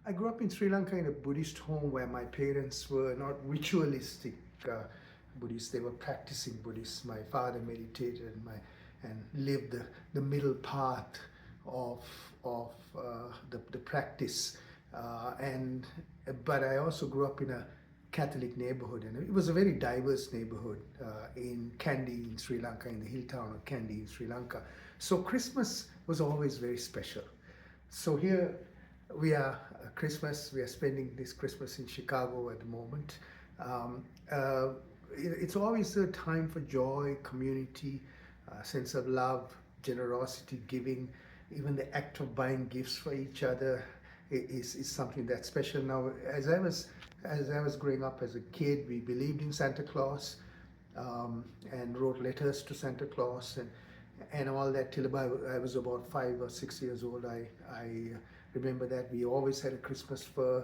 I grew up in Sri Lanka in a Buddhist home where my parents were not ritualistic Buddhists, they were practicing Buddhists. My father meditated and lived the middle path of, the practice. And But I also grew up in a Catholic neighborhood, and it was a very diverse neighborhood in Kandy in Sri Lanka, in the hill town of Kandy in Sri Lanka. So Christmas was always very special. So here we are, Christmas, we are spending this Christmas in Chicago at the moment. Um, uh, it's always a time for joy, community, sense of love, generosity, giving. Even the act of buying gifts for each other is something that's special. Now, as I was growing up as a kid, we believed in Santa Claus, and wrote letters to Santa Claus and all that till about I was about 5 or 6 years old. I remember that we always had a Christmas fair,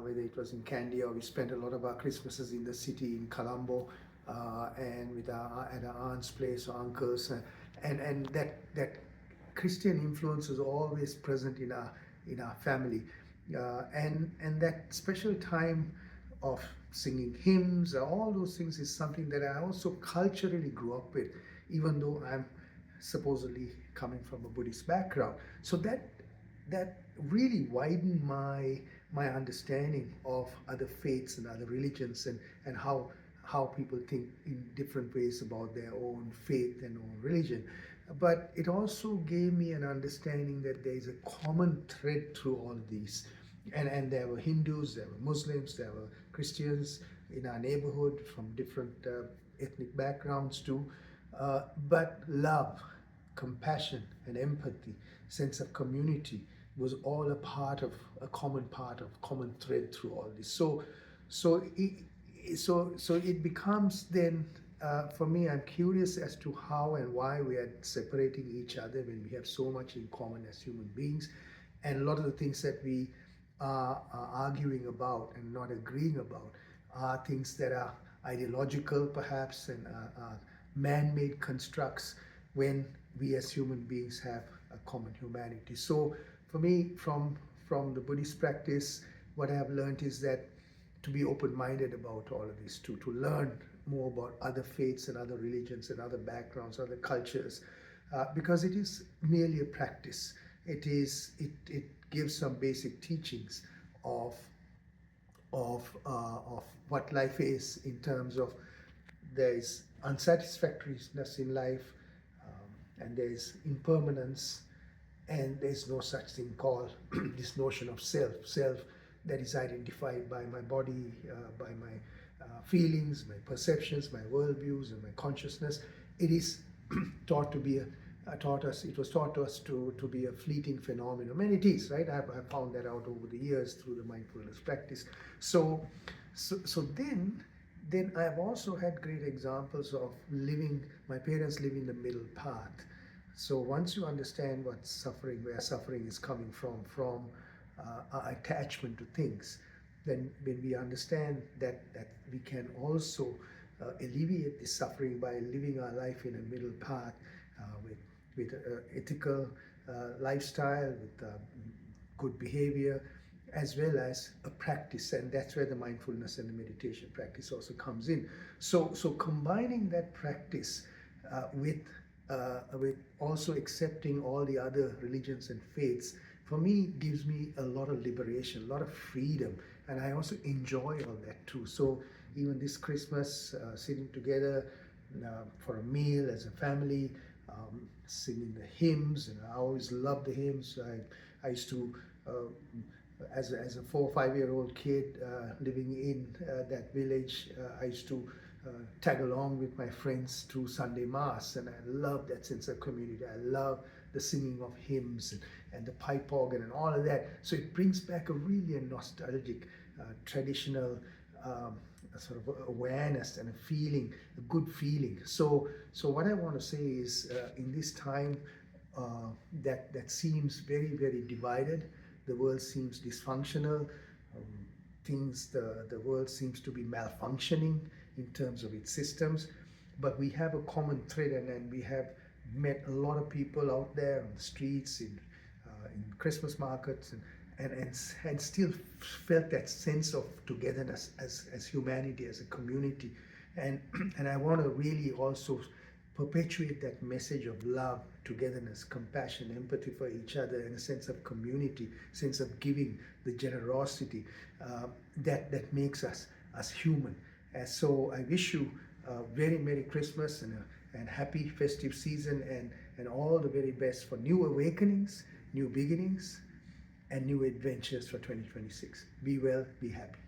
whether it was in Kandy or we spent a lot of our Christmases in the city in Colombo, and at our aunt's place or uncle's, and that Christian influence was always present in our family, and that special time of singing hymns, all those things is something that I also culturally grew up with, even though I'm supposedly coming from a Buddhist background. So that really widened my understanding of other faiths and other religions, and how people think in different ways about their own faith and own religion. But it also gave me an understanding that there is a common thread through all of these. And there were Hindus, there were Muslims, there were Christians in our neighborhood from different ethnic backgrounds too. But love, compassion, and empathy, sense of community was all a common thread through all this. So it becomes then, for me, I'm curious as to how and why we are separating each other when we have so much in common as human beings, and a lot of the things that we are arguing about and not agreeing about are things that are ideological perhaps, and are man-made constructs, when we as human beings have a common humanity. So for me, from the Buddhist practice, what I have learned is that to be open-minded about all of this, to learn more about other faiths and other religions and other backgrounds, other cultures, because it is merely a practice. It gives some basic teachings of what life is, in terms of there is unsatisfactoriness in life, and there is impermanence, and there's no such thing called this notion of self that is identified by my body, by my feelings, my perceptions, my worldviews, and my consciousness. It is taught to be it was taught to us to be a fleeting phenomenon, and it is, right? I've found that out over the years through the mindfulness practice. So then I've also had great examples of my parents living the middle path. So once you understand where suffering is coming from our attachment to things, then when we understand that we can also alleviate this suffering by living our life in a middle path, with ethical lifestyle, with good behavior, as well as a practice, and that's where the mindfulness and the meditation practice also comes in. So combining that practice with also accepting all the other religions and faiths, for me, gives me a lot of liberation, a lot of freedom, and I also enjoy all that too. So even this Christmas, sitting together for a meal as a family, singing the hymns, and I always loved the hymns. I used to, as a 4 or 5 year old kid living in that village, I used to tag along with my friends to Sunday Mass, and I love that sense of community. I love the singing of hymns and the pipe organ and all of that. So it brings back a nostalgic, traditional sort of awareness and a good feeling. So what I want to say is, in this time that seems very, very divided, the world seems dysfunctional, the world seems to be malfunctioning in terms of its systems, but we have a common thread, and we have met a lot of people out there on the streets, in Christmas markets, and still felt that sense of togetherness as humanity, as a community. And I want to really also perpetuate that message of love, togetherness, compassion, empathy for each other, and a sense of community, sense of giving, the generosity that makes us human. And so I wish you a very Merry Christmas and happy festive season, and all the very best for new awakenings, new beginnings, and new adventures for 2026. Be well, be happy.